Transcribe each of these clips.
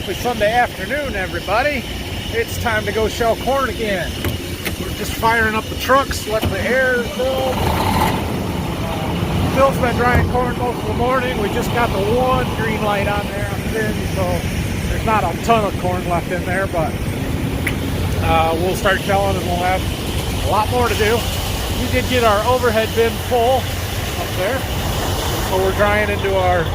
Happy Sunday afternoon, everybody. It's time to go shell corn again. We're just firing up the trucks, let the air fill. Phil's been drying corn most of the morning. We just got the one green light on there on the bin, so there's not a ton of corn left in there, but we'll start shelling and we'll have a lot more to do. We did get our overhead bin full up there, so we're drying into our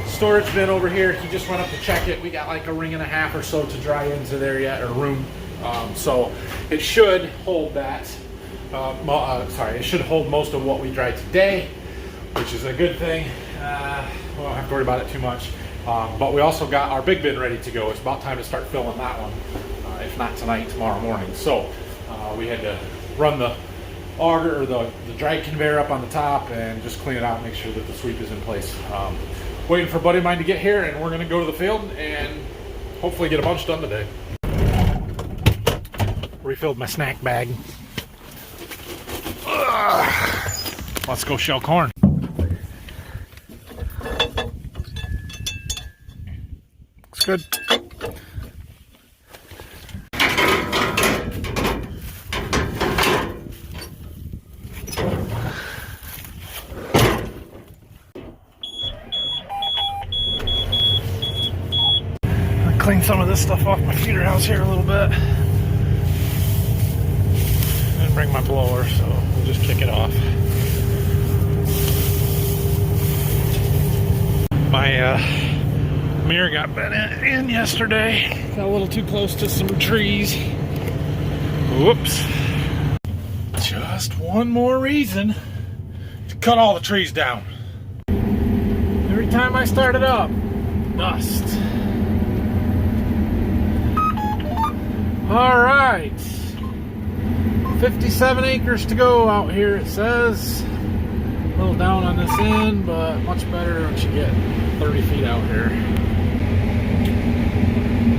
storage bin over here. He just went up to check it. We got like a ring and a half or so to dry into there yet, or room. So it should hold that. It should hold most of what we dried today, which is a good thing. We don't have to worry about it too much. But we also got our big bin ready to go. It's about time to start filling that one. If not tonight, tomorrow morning. So we had to run the auger or the dry conveyor up on the top and just clean it out and make sure that the sweep is in place. Waiting for a buddy of mine to get here, and we're going to go to the field and hopefully get a bunch done today. Refilled my snack bag. Let's go shell corn. Looks good. Clean some of this stuff off my feeder house here a little bit. And bring my blower, so we'll just kick it off. My mirror got bent in yesterday. Got a little too close to some trees. Whoops. Just one more reason to cut all the trees down. Every time I start it up, dust. All right, 57 acres to go out here, it says. A little down on this end, but much better once you get 30 feet out here.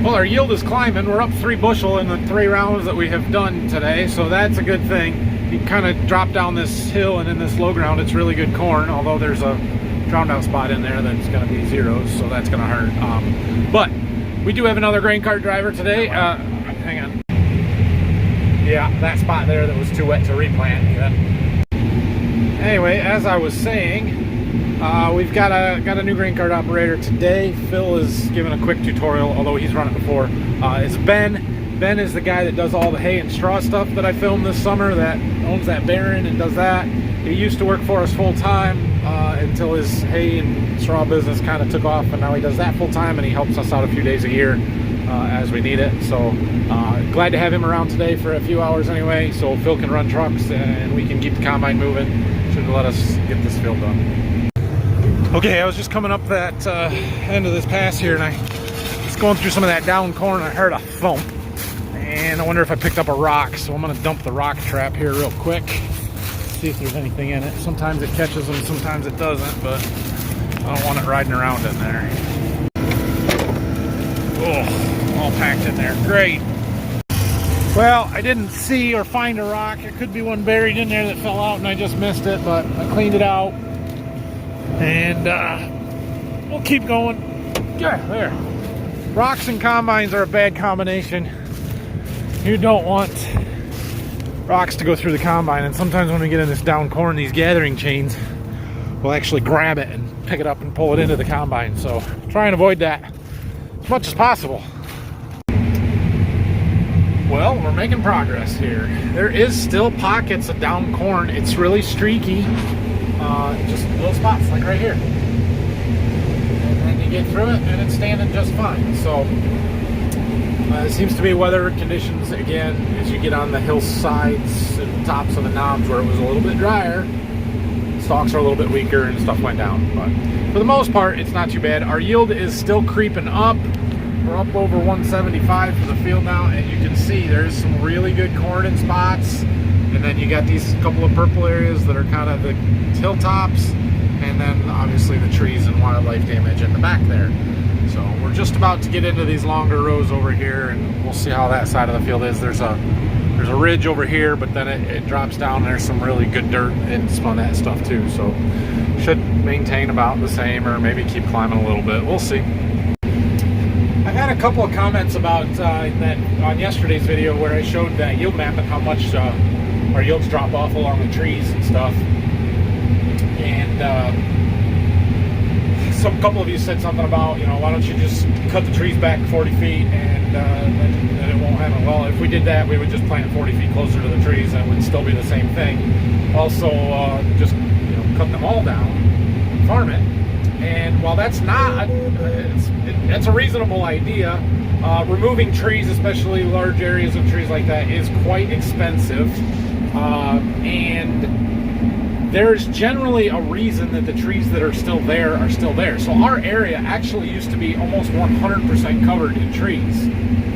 Well, our yield is climbing. We're up 3 bushel in the 3 rounds that we have done today, so that's a good thing. You can kind of drop down this hill, and in this low ground, it's really good corn, although there's a drowned out spot in there that's going to be zeros, so that's going to hurt. But we do have another grain cart driver today. Hang on. Yeah, that spot there that was too wet to replant even. Anyway, as I was saying, we've got a new grain cart operator today. Phil is giving a quick tutorial, although he's run it before. It's Ben. Ben is the guy that does all the hay and straw stuff that I filmed this summer, that owns that barren and does that. He used to work for us full time until his hay and straw business kind of took off, and now he does that full time, and he helps us out a few days a year as we need it. So glad to have him around today for a few hours anyway, so Phil can run trucks and we can keep the combine moving. Should let us get this field done. Okay, I was just coming up that end of this pass here, and I was going through some of that down corn. I heard a thump, and I wonder if I picked up a rock, so I'm going to dump the rock trap here real quick, see if there's anything in it. Sometimes it catches them, sometimes it doesn't, but I don't want it riding around in there. Oh, all packed in there. Great. Well, I didn't see or find a rock. There could be one buried in there that fell out and I just missed it, but I cleaned it out. And we'll keep going. Yeah, there. Rocks and combines are a bad combination. You don't want rocks to go through the combine, and sometimes when we get in this down corn, these gathering chains will actually grab it and pick it up and pull it into the combine. So try and avoid that as much as possible. Well, we're making progress here. There is still pockets of down corn. It's really streaky, just little spots like right here. And then you get through it and it's standing just fine. So it seems to be weather conditions again as you get on the hillsides and tops of the knobs where it was a little bit drier. Stalks are a little bit weaker and stuff went down, but for the most part, it's not too bad. Our yield is still creeping up. We're up over 175 for the field now, and you can see there's some really good corn in spots, and then you got these couple of purple areas that are kind of the hilltops, and then obviously the trees and wildlife damage in the back there. So we're just about to get into these longer rows over here, and we'll see how that side of the field is. There's a ridge over here, but then it drops down. There's some really good dirt and some of that stuff too, so should maintain about the same or maybe keep climbing a little bit. We'll see. I've Had a couple of comments about that on yesterday's video where I showed that yield map and how much our yields drop off along the trees and stuff. And a couple of you said something about, why don't you just cut the trees back 40 feet and then it won't happen. Well, if we did that, we would just plant 40 feet closer to the trees and it would still be the same thing. Also, just cut them all down, farm it. And while that's not, that's a reasonable idea, removing trees, especially large areas of trees like that, is quite expensive. And there's generally a reason that the trees that are still there are still there. So our area actually used to be almost 100% covered in trees.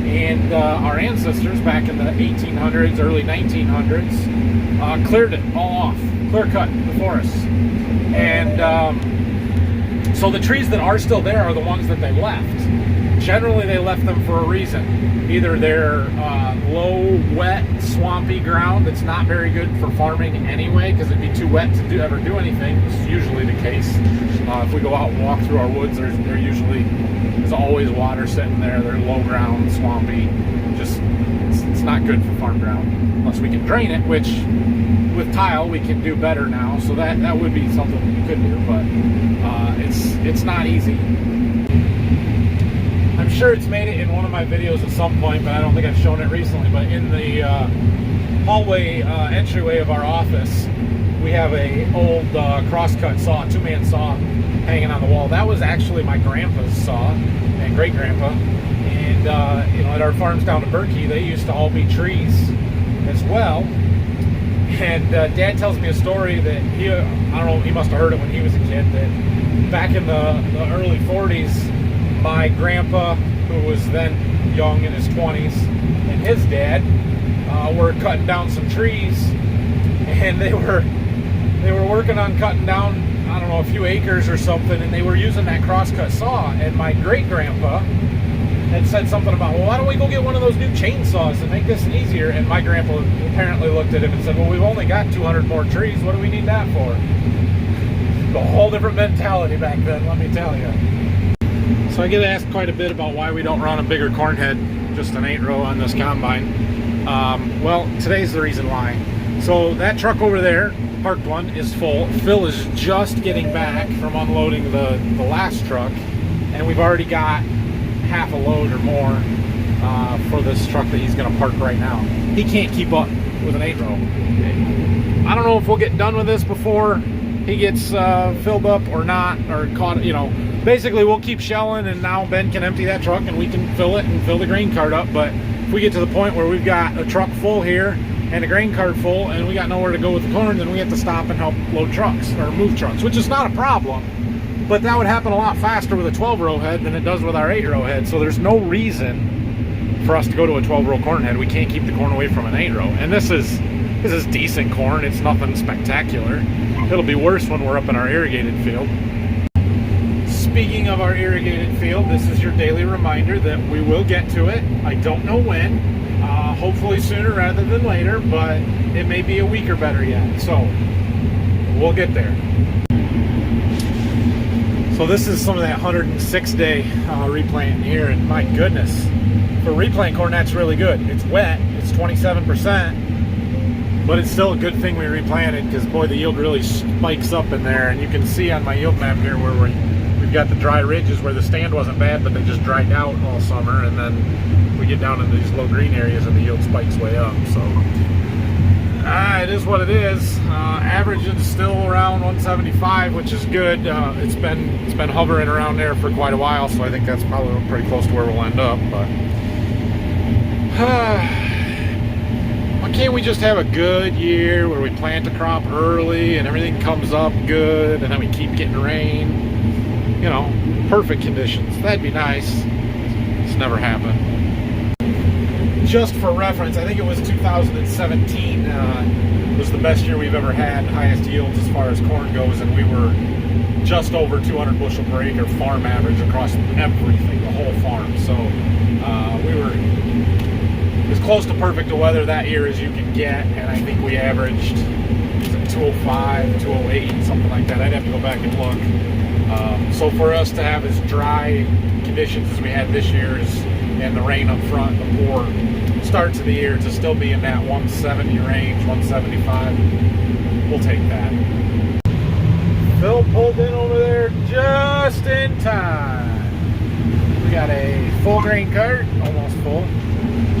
And our ancestors back in the 1800s, early 1900s, cleared it all off, clear cut the forests. And so the trees that are still there are the ones that they left. Generally, they left them for a reason. Either they're low, wet, swampy ground that's not very good for farming anyway, because it'd be too wet to ever do anything. It's usually the case. If we go out and walk through our woods, there's always water sitting there. They're low ground, swampy. Just it's not good for farm ground unless we can drain it, which with tile we can do better now. So that would be something we could do, but it's not easy. I'm sure it's made it in one of my videos at some point, but I don't think I've shown it recently. But in the hallway entryway of our office, we have a old crosscut saw, two-man saw, hanging on the wall. That was actually my grandpa's saw and great-grandpa. And at our farms down in Berkey, they used to all be trees as well. And Dad tells me a story that I don't know, he must have heard it when he was a kid, that back in the early 40s, my grandpa, who was then young in his 20s, and his dad were cutting down some trees, and they were working on cutting down, I don't know, a few acres or something, and they were using that crosscut saw. And my great-grandpa had said something about, well, why don't we go get one of those new chainsaws to make this easier? And my grandpa apparently looked at him and said, well, we've only got 200 more trees. What do we need that for? A whole different mentality back then, let me tell you. So I get asked quite a bit about why we don't run a bigger corn head, just an 8-row on this combine. Well, today's the reason why. So that truck over there, parked one, is full. Phil is just getting back from unloading the last truck, and we've already got half a load or more for this truck that he's going to park right now. He can't keep up with an 8-row. I don't know if we'll get done with this before he gets filled up or not, or caught, basically we'll keep shelling, and now Ben can empty that truck and we can fill it and fill the grain cart up. But if we get to the point where we've got a truck full here and a grain cart full and we got nowhere to go with the corn, then we have to stop and help load trucks or move trucks, which is not a problem. But that would happen a lot faster with a 12-row head than it does with our 8-row head. So there's no reason for us to go to a 12-row corn head. We can't keep the corn away from an 8-row. And this is decent corn. It's nothing spectacular. It'll be worse when we're up in our irrigated field. Speaking of our irrigated field, this is your daily reminder that we will get to it. I don't know when. Hopefully sooner rather than later, but it may be a week or better yet. So we'll get there. So this is some of that 106-day replant here, and my goodness, for replant corn, that's really good. It's wet, it's 27%, but it's still a good thing we replanted, because boy, the yield really spikes up in there. And you can see on my yield map here where we've got the dry ridges where the stand wasn't bad, but they just dried out all summer, and then we get down into these low green areas and the yield spikes way up. So it is what it is. Average is still around 175, which is good. It's been hovering around there for quite a while, so I think that's probably pretty close to where we'll end up. But why can't we just have a good year where we plant a crop early and everything comes up good, and then we keep getting rain? Perfect conditions. That'd be nice. It's never happened. Just for reference, I think it was 2017 was the best year we've ever had, highest yields as far as corn goes, and we were just over 200 bushel per acre farm average across everything, the whole farm. So we were as close to perfect to weather that year as you can get, and I think we averaged 205, 208, something like that. I'd have to go back and look. So for us to have as dry conditions as we had this year and the rain up front, the poor start to the year, to still be in that 170 range, 175, we'll take that. Phil pulled in over there just in time. We got a full grain cart, almost full,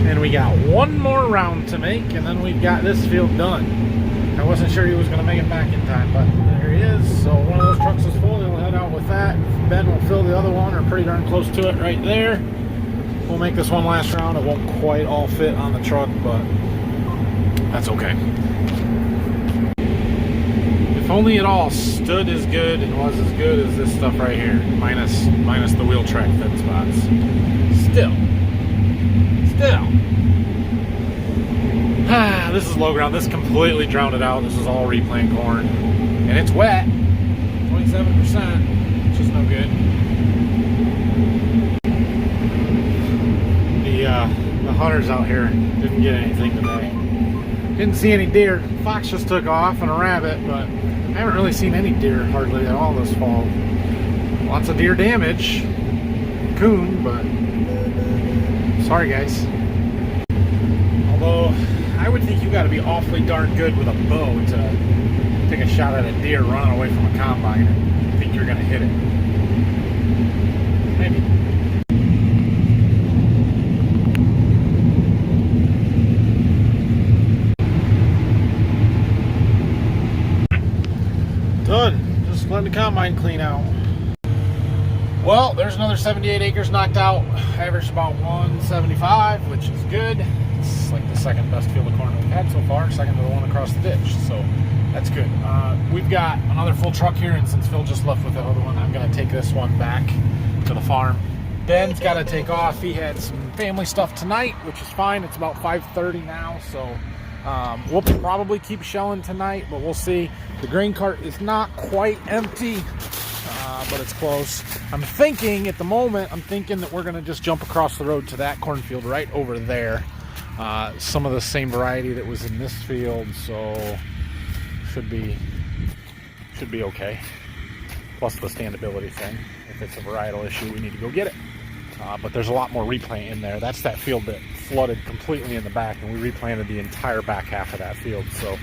and we got one more round to make, and then we've got this field done. I wasn't sure he was going to make it back in time, but there he is. So one of those trucks is full. He'll head out with that. Ben will fill the other one, or pretty darn close to it right there. We'll make this one last round. It won't quite all fit on the truck, but that's okay. If only it all stood as good and was as good as this stuff right here, minus the wheel track thin spots. Still. This is low ground. This completely drowned it out. This is all replant corn, and it's wet, 27%, which is no good. The hunters out here didn't get anything today. Didn't see any deer. Fox just took off, and a rabbit, but I haven't really seen any deer hardly at all this fall. Lots of deer damage, coon, but sorry guys. Although I would think you got to be awfully darn good with a bow to take a shot at a deer running away from a combine and think you're going to hit it. Maybe. Done. Just letting the combine clean out. Well, there's another 78 acres knocked out. Averaged about 175, which is good. It's like the second best field of corn we've had so far, second to the one across the ditch, so that's good. We've got another full truck here, and since Phil just left with that other one, I'm going to take this one back to the farm. Ben's got to take off. He had some family stuff tonight, which is fine. It's about 5:30 now, so we'll probably keep shelling tonight, but we'll see. The grain cart is not quite empty, but it's close. I'm thinking at the moment, that we're going to just jump across the road to that cornfield right over there. Some of the same variety that was in this field, so should be okay. Plus the standability thing. If it's a varietal issue, we need to go get it. But there's a lot more replant in there. That's that field that flooded completely in the back, and we replanted the entire back half of that field. So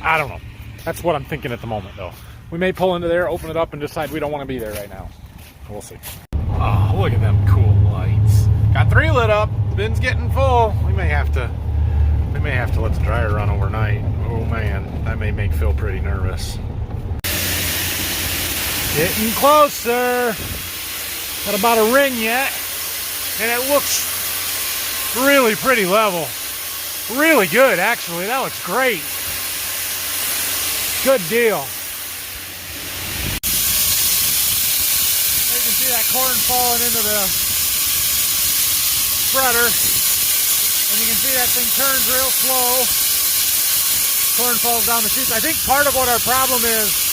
I don't know. That's what I'm thinking at the moment, though. We may pull into there, open it up, and decide we don't want to be there right now. We'll see. Oh, look at them cool lights. Got 3 lit up. Bin's getting full. We may have to let the dryer run overnight. Oh man, that may make Phil pretty nervous. Getting closer. Got about a ring yet, and it looks really pretty level. Really good, actually. That looks great. Good deal. You can see that corn falling into the spreader, and you can see that thing turns real slow. Corn falls down the chutes. I think part of what our problem is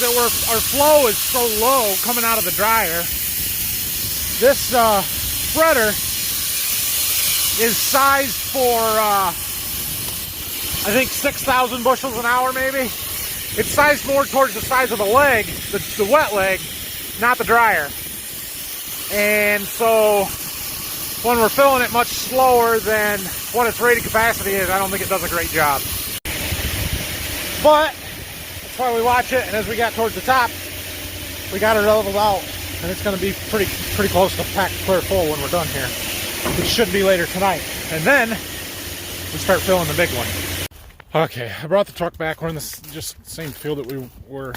that our flow is so low coming out of the dryer. This spreader is sized for I think 6,000 bushels an hour maybe. It's sized more towards the size of the leg, the wet leg, not the dryer. And so when we're filling it much slower than what its rated capacity is, I don't think it does a great job. But that's why we watch it, and as we got towards the top, we got it leveled out, and it's going to be pretty close to packed clear full when we're done here. It should be later tonight, and then we start filling the big one. Okay, I brought the truck back. We're in this just same field that we were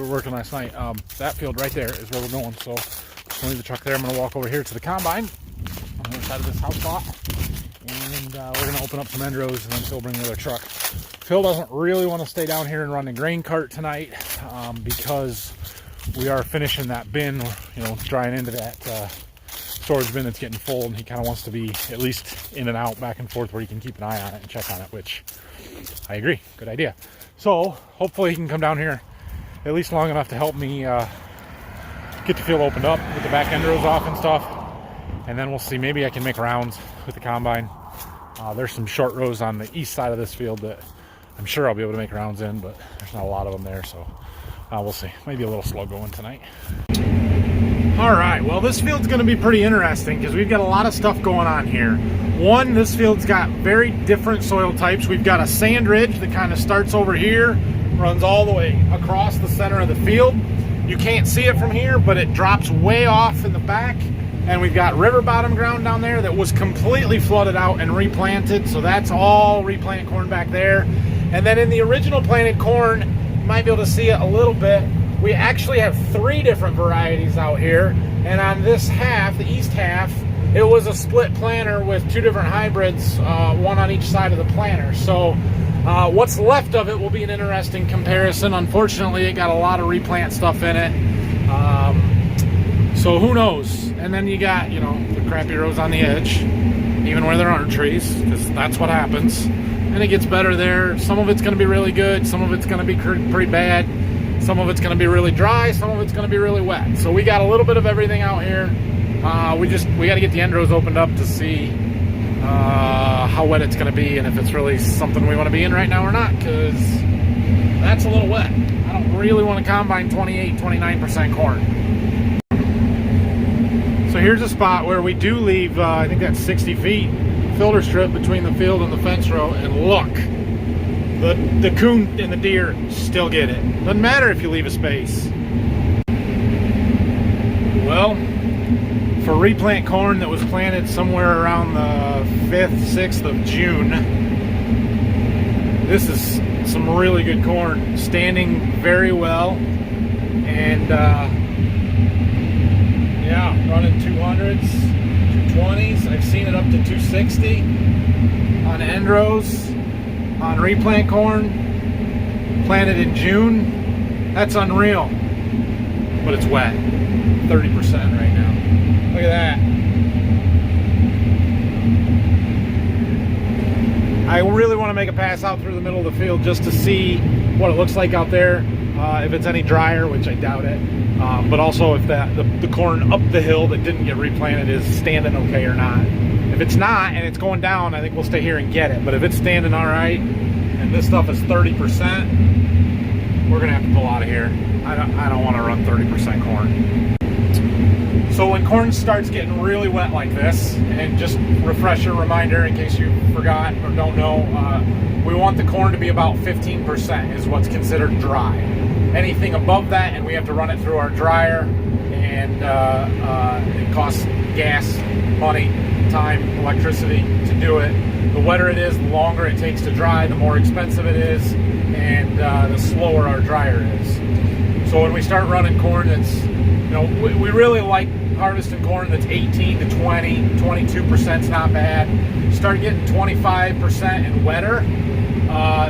working last night. That field right there is where we're going, so just leave the truck there. I'm going to walk over here to the combine on the other side of this house lot, and we're going to open up some end rows, and then Phil bring the other truck. Phil doesn't really want to stay down here and run the grain cart tonight because we are finishing that bin, drying into that storage bin that's getting full, and he kind of wants to be at least in and out, back and forth, where he can keep an eye on it and check on it, which I agree, good idea. So hopefully he can come down here at least long enough to help me get the field opened up, get the back end rows off and stuff, and then we'll see. Maybe I can make rounds with the combine. There's some short rows on the east side of this field that I'm sure I'll be able to make rounds in, but there's not a lot of them there, so We'll see. Maybe a little slow going tonight. All right, well, this field's going to be pretty interesting because we've got a lot of stuff going on here. One, this field's got very different soil types. We've got a sand ridge that kind of starts over here, runs all the way across the center of the field. You can't see it from here, but it drops way off in the back. And we've got river bottom ground down there that was completely flooded out and replanted. So that's all replanted corn back there. And then in the original planted corn, you might be able to see it a little bit. We actually have 3 different varieties out here. And on this half, the east half, it was a split planter with 2 different hybrids, one on each side of the planter. So what's left of it will be an interesting comparison. Unfortunately, it got a lot of replant stuff in it. So who knows? And then you got, you know, the crappy rows on the edge, even where there aren't trees, because that's what happens. And it gets better there. Some of it's going to be really good. Some of it's going to be pretty bad. Some of it's going to be really dry. Some of it's going to be really wet. So we got a little bit of everything out here. We got to get the end rows opened up to see how wet it's going to be and if it's really something we want to be in right now or not, because that's a little wet. I don't really want to combine 28, 29% corn. So here's a spot where we do leave, I think that's 60 feet filter strip between the field and the fence row, and look, the coon and the deer still get it. Doesn't matter if you leave a space. Well, for replant corn that was planted somewhere around the 5th, 6th of June, this is some really good corn, standing very well, and yeah, running 200s, 220s. I've seen it up to 260 on end rows, on replant corn, planted in June. That's unreal, but it's wet, 30% right now. Look at that. I really want to make a pass out through the middle of the field just to see what it looks like out there, if it's any drier, which I doubt it. But also if the corn up the hill that didn't get replanted is standing okay or not. If it's not and it's going down, I think we'll stay here and get it. But if it's standing all right and this stuff is 30%, we're gonna have to pull out of here. I don't want to run 30% corn. So when corn starts getting really wet like this, and just refresher reminder in case you forgot or don't know, we want the corn to be about 15% is what's considered dry. Anything above that, and we have to run it through our dryer, and it costs gas, money, time, electricity to do it. The wetter it is, the longer it takes to dry, the more expensive it is, and the slower our dryer is. So when we start running corn that's, you know, we really like harvesting corn that's 18 to 20, 22% is not bad. Start getting 25% and wetter,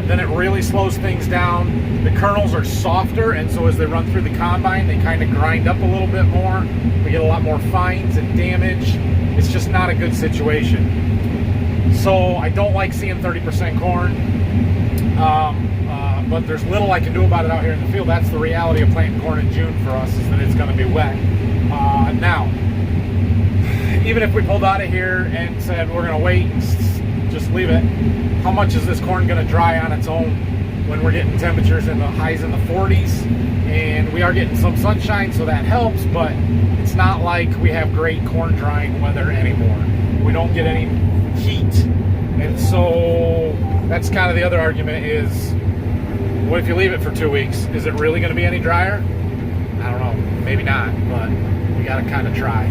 then it really slows things down. The kernels are softer, and so as they run through the combine, they kind of grind up a little bit more. We get a lot more fines and damage. It's just not a good situation. So I don't like seeing 30% corn, but there's little I can do about it out here in the field. That's the reality of planting corn in June for us, is that it's going to be wet. Now, even if we pulled out of here and said we're going to wait, just leave it, how much is this corn going to dry on its own when we're getting temperatures in the highs in the 40s? And we are getting some sunshine, so that helps, but it's not like we have great corn drying weather anymore. We don't get any heat. And so that's kind of the other argument is, what if you leave it for 2 weeks? Is it really going to be any drier? I don't know. Maybe not, but we got to kind of try.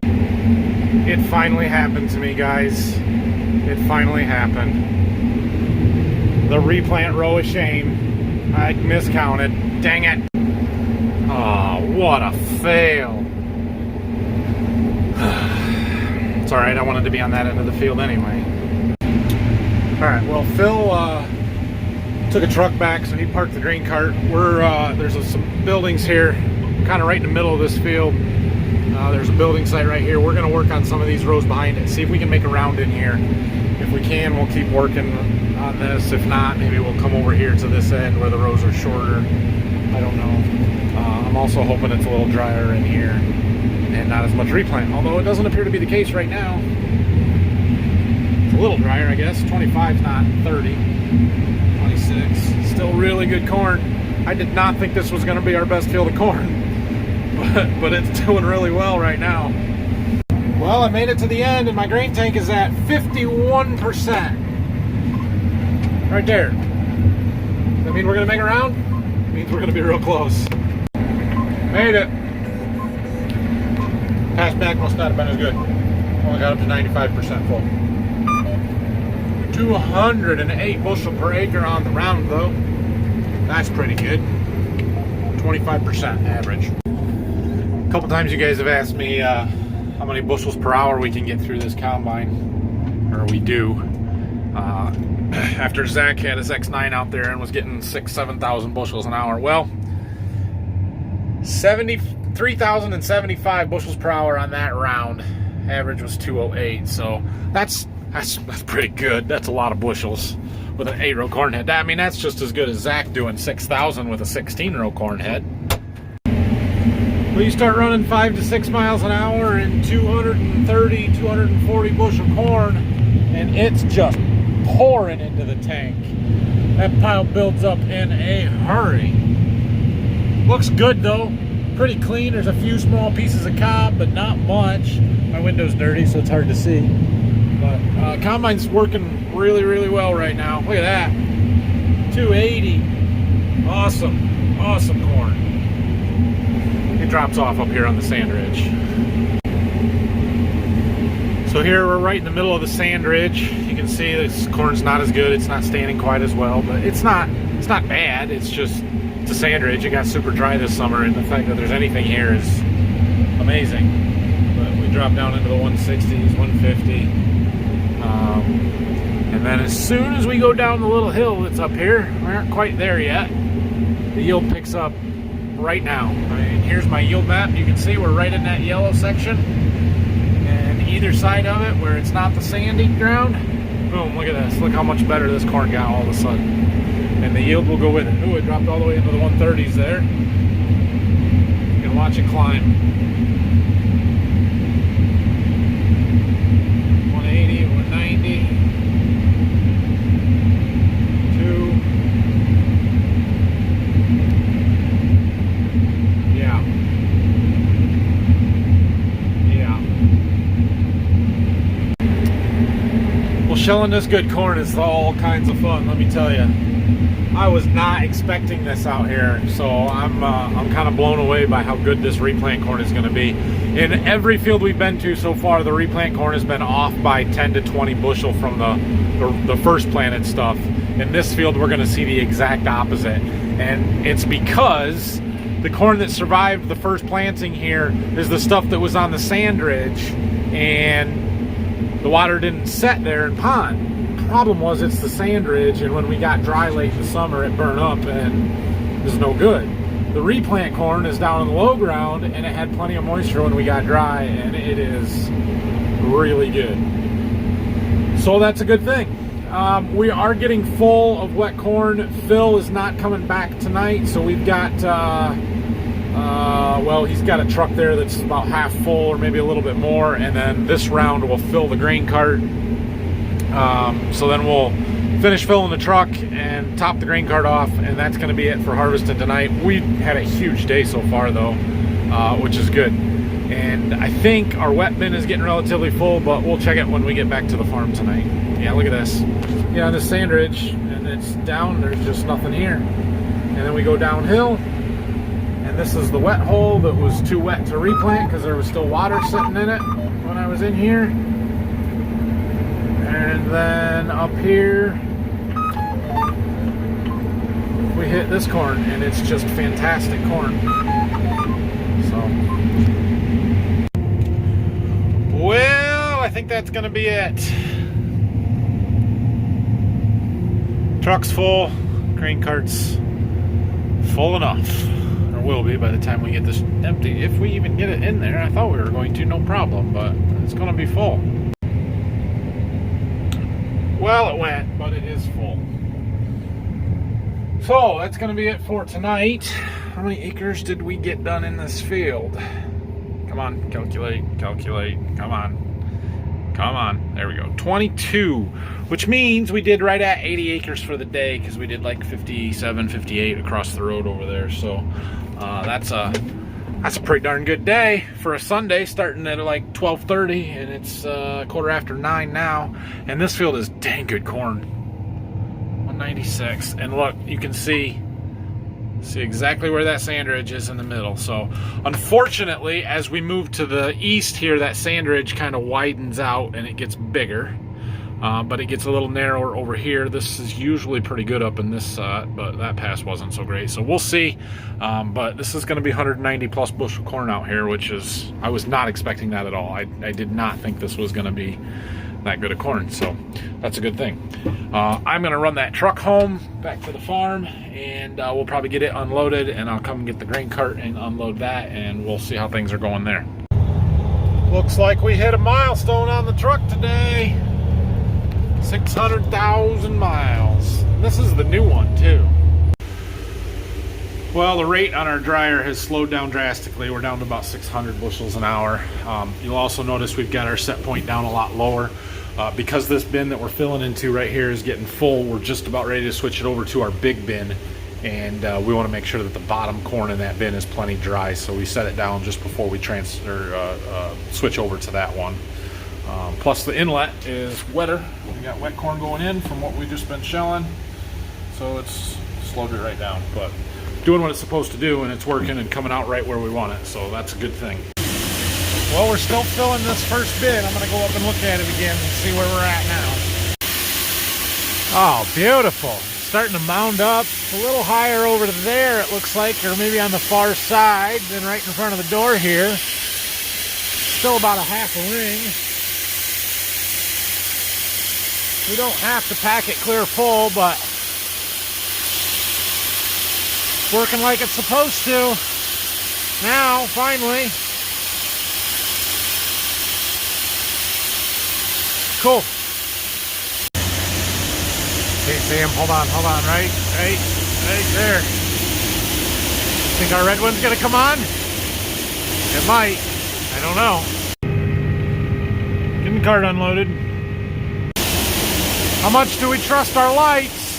It finally happened to me, guys. It finally happened. The replant row of shame. I miscounted. Dang it. Oh, what a fail. It's alright, I wanted to be on that end of the field anyway. Alright, well, Phil took a truck back, so he parked the grain cart. There's some buildings here, kind of right in the middle of this field. There's a building site right here. We're going to work on some of these rows behind it, see if we can make a round in here. If we can, we'll keep working on this. If not, maybe we'll come over here to this end where the rows are shorter. I don't know. I'm also hoping it's a little drier in here and not as much replant, although it doesn't appear to be the case right now. It's a little drier, I guess. 25 is not 30. 26. Still really good corn. I did not think this was going to be our best field of corn, but it's doing really well right now. Well, I made it to the end, and my grain tank is at 51%. Right there. Does that mean we're going to make a round? It means we're going to be real close. Made it. Pass back must not have been as good. Only got up to 95% full. 208 bushel per acre on the round, though. That's pretty good. 25% average. A couple times you guys have asked me how many bushels per hour we can get through this combine, or we do. After Zach had his X9 out there and was getting 6,000-7,000 bushels an hour. Well, 3,075 bushels per hour on that round. Average was 208, so that's pretty good. That's a lot of bushels with an 8-row corn head. I mean, that's just as good as Zach doing 6,000 with a 16-row corn head. Well, you start running 5 to 6 miles an hour and 230, 240 bushel corn, and it's just pouring into the tank. That pile builds up in a hurry. Looks good though, pretty clean. There's a few small pieces of cob, but not much. My window's dirty, so it's hard to see. But combine's working really, really well right now. Look at that, 280. Awesome, awesome corn. It drops off up here on the sand ridge. So here we're right in the middle of the sand ridge. You can see this corn's not as good. It's not standing quite as well, but it's not bad. It's just, it's a sand ridge. It got super dry this summer, and the fact that there's anything here is amazing. But we drop down into the 160s, 150. And then as soon as we go down the little hill that's up here, we aren't quite there yet. The yield picks up right now. I mean, here's my yield map. You can see we're right in that yellow section. Either side of it where it's not the sandy ground, boom, look at this. Look how much better this corn got all of a sudden. And the yield will go with it. Ooh, it dropped all the way into the 130s there. You can watch it climb. 180, 190, 2. Yeah. Well, shelling this good corn is all kinds of fun, let me tell you. I was not expecting this out here, so I'm kind of blown away by how good this replant corn is going to be. In every field we've been to so far, the replant corn has been off by 10 to 20 bushel from the first planted stuff. In this field, we're going to see the exact opposite, and it's because the corn that survived the first planting here is the stuff that was on the sand ridge, and the water didn't set there and pond. The problem was it's the sand ridge, and when we got dry late in the summer, it burned up and it was no good. The replant corn is down in the low ground, and it had plenty of moisture when we got dry, and it is really good. So that's a good thing. We are getting full of wet corn. Phil is not coming back tonight, so we've got well, he's got a truck there that's about half full or maybe a little bit more, and then this round will fill the grain cart. So then we'll finish filling the truck and top the grain cart off, and that's going to be it for harvesting tonight. We had a huge day so far though, which is good. And I think our wet bin is getting relatively full, but we'll check it when we get back to the farm tonight. Yeah, look at this. Yeah, on the sand ridge, and it's down, there's just nothing here. And then we go downhill, and this is the wet hole that was too wet to replant because there was still water sitting in it when I was in here. And then up here, we hit this corn, and it's just fantastic corn. So, well, I think that's going to be it. Truck's full, grain cart's full enough. Will be by the time we get this empty, if we even get it in there. I thought we were going to, no problem, but it's going to be full. Well, it went, but it is full. So that's going to be it for tonight. How many acres did we get done in this field? Come on, calculate, come on, Come on, there we go. 22, which means we did right at 80 acres for the day because we did like 57, 58 across the road over there. So that's a pretty darn good day for a Sunday, starting at like 12:30, and it's 9:15 now. And this field is dang good corn. 196, and look, you can see exactly where that sand ridge is in the middle. So unfortunately, as we move to the east here, that sand ridge kind of widens out and it gets bigger, but it gets a little narrower over here. This is usually pretty good up in this but that pass wasn't so great, so we'll see. But this is going to be 190 plus bushel corn out here, which is, I was not expecting that at all. I did not think this was going to be that good of corn, so that's a good thing. I'm gonna run that truck home back to the farm, and we'll probably get it unloaded, and I'll come get the grain cart and unload that, and we'll see how things are going there. Looks like we hit a milestone on the truck today. 600,000 miles. This is the new one too. Well, the rate on our dryer has slowed down drastically. We're down to about 600 bushels an hour. You'll also notice we've got our set point down a lot lower. Because this bin that we're filling into right here is getting full, we're just about ready to switch it over to our big bin. And we want to make sure that the bottom corn in that bin is plenty dry. So we set it down just before we switch over to that one. Plus the inlet is wetter. We got wet corn going in from what we've just been shelling. So it's slowed it right down. But doing what it's supposed to do, and it's working and coming out right where we want it, so that's a good thing. Well, we're still filling this first bin. I'm going to go up and look at it again and see where we're at now. Oh, beautiful. Starting to mound up. A little higher over to there, it looks like, or maybe on the far side than right in front of the door here. Still about a half a ring. We don't have to pack it clear full, but working like it's supposed to. Now, finally. Cool. Okay, Sam, hold on, right there. Think our red one's gonna come on? It might, I don't know. Getting the cart unloaded. How much do we trust our lights?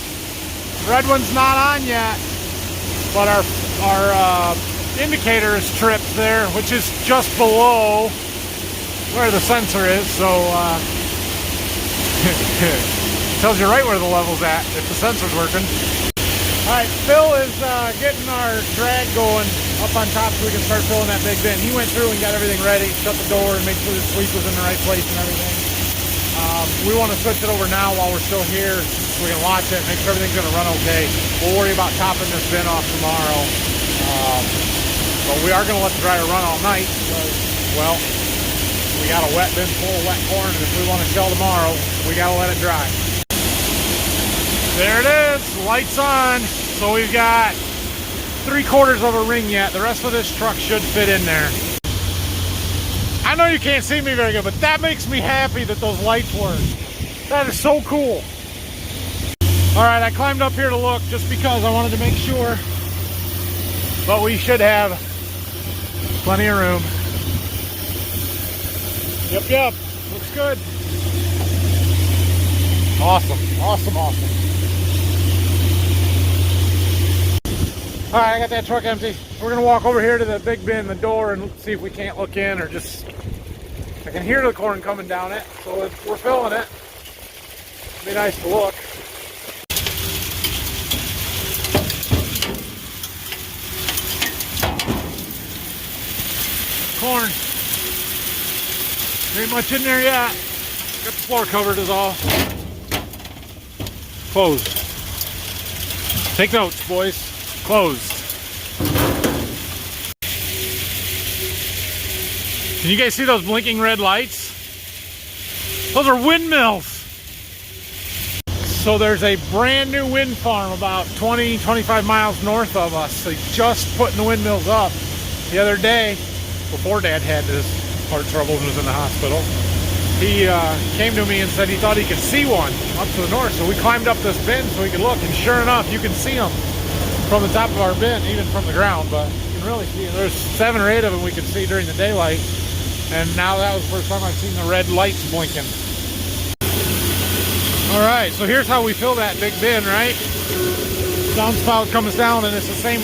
Red one's not on yet, but our indicator is tripped there, which is just below where the sensor is, so tells you right where the level's at if the sensor's working. Alright, Phil is getting our drag going up on top so we can start filling that big bin. He went through and got everything ready, shut the door and made sure the sweep was in the right place and everything. We want to switch it over now while we're still here so we can watch it, make sure everything's going to run okay. We'll worry about topping this bin off tomorrow. But we are going to let the dryer run all night because, well, we got a wet bin full of wet corn, and if we want to shell tomorrow, we got to let it dry. There it is, lights on. So we've got 3/4 of a ring yet. The rest of this truck should fit in there. I know you can't see me very good, but that makes me happy that those lights work. That is so cool. All right, I climbed up here to look just because I wanted to make sure, but we should have plenty of room. Yep, looks good. Awesome. All right, I got that truck empty. We're gonna walk over here to the big bin, the door, and see if we can't look in or just, I can hear the corn coming down it, so if we're filling it. It'd be nice to look. Corn. There ain't much in there yet. Got the floor covered is all. Closed. Take notes, boys. Closed. Can you guys see those blinking red lights? Those are windmills. So there's a brand new wind farm about 20-25 miles north of us. They just putting the windmills up the other day before Dad had his heart trouble and was in the hospital. He came to me and said he thought he could see one up to the north. So we climbed up this bin so we could look, and sure enough, you can see them from the top of our bin, even from the ground. But you can really see, there's 7 or 8 of them we could see during the daylight. And now that was the first time I've seen the red lights blinking. All right, so here's how we fill that big bin, right? Downspout comes down, and it's the same.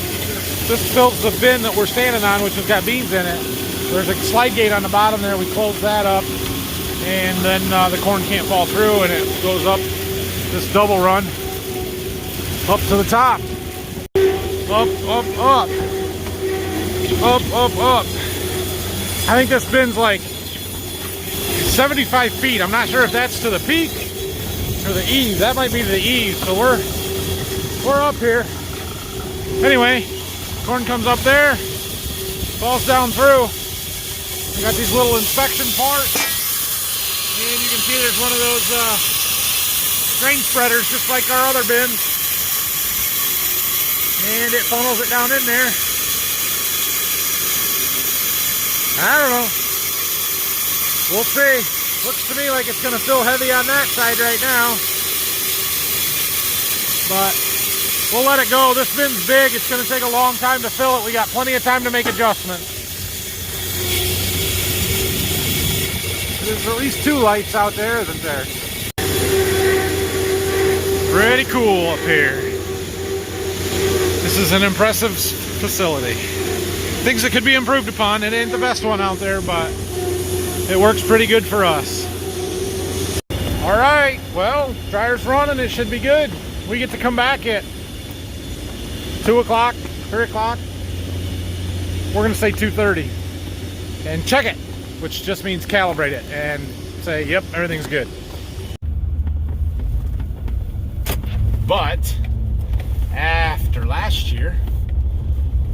This fills the bin that we're standing on, which has got beans in it. There's a slide gate on the bottom there. We close that up, and then the corn can't fall through, and it goes up this double run up to the top. Up, up, up. Up, up, up. I think this bin's like 75 feet. I'm not sure if that's to the peak or the eaves. That might be to the eaves. So we're up here. Anyway, corn comes up there, falls down through. We got these little inspection parts, and you can see there's one of those grain spreaders, just like our other bins, and it funnels it down in there. I don't know. We'll see. Looks to me like it's going to fill heavy on that side right now, but we'll let it go. This bin's big. It's going to take a long time to fill it. We got plenty of time to make adjustments. There's at least 2 lights out there, isn't there? Pretty cool up here. This is an impressive facility. Things that could be improved upon. It ain't the best one out there, but it works pretty good for us. All right, well, dryer's running. It should be good. We get to come back at 2 o'clock, 3 o'clock. We're going to say 2:30 and check it, which just means calibrate it and say, yep, everything's good. But after last year,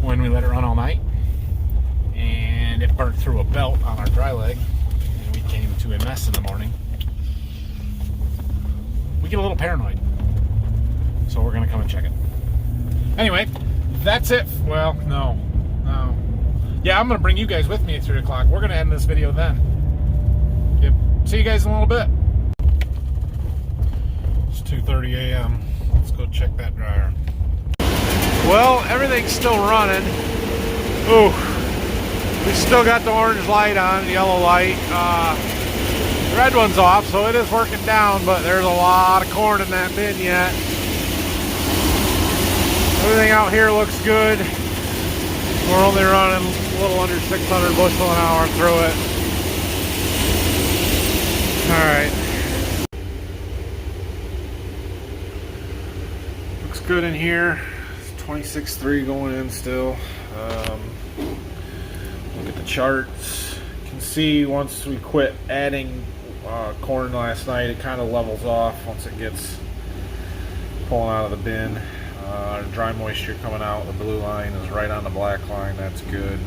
when we let it run all night and it burnt through a belt on our dry leg and we came to a mess in the morning, we get a little paranoid. So we're going to come and check it. Anyway, that's it. Well, no. Yeah, I'm going to bring you guys with me at 3 o'clock. We're going to end this video then. Yep. See you guys in a little bit. It's 2:30 a.m. Let's go check that dryer. Well, everything's still running. Ooh. We still got the orange light on, yellow light. The red one's off, so it is working down, but there's a lot of corn in that bin yet. Everything out here looks good. We're only running a little under 600 bushel an hour through it. Alright. Looks good in here. It's 26.3 going in still. Look at the charts. You can see once we quit adding corn last night, it kind of levels off once it gets pulling out of the bin. Our dry moisture coming out, the blue line is right on the black line. That's good.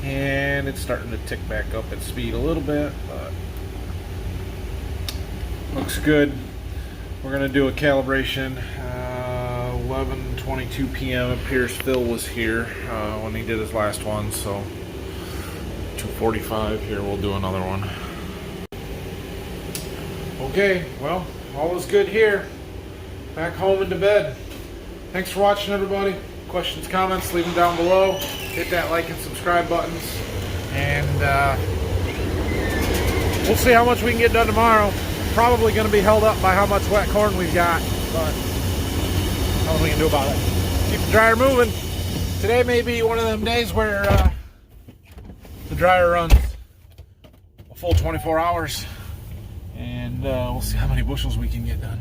And it's starting to tick back up at speed a little bit, but looks good. We're going to do a calibration. 11:22 p.m. It appears Phil was here when he did his last one, so 2:45 here, we'll do another one. Okay, well, all is good here. Back home and to bed. Thanks for watching, everybody. Questions, comments, leave them down below. Hit that like and subscribe buttons. And we'll see how much we can get done tomorrow. Probably going to be held up by how much wet corn we've got, but nothing we can do about it. Keep the dryer moving. Today may be one of them days where the dryer runs a full 24 hours. And we'll see how many bushels we can get done.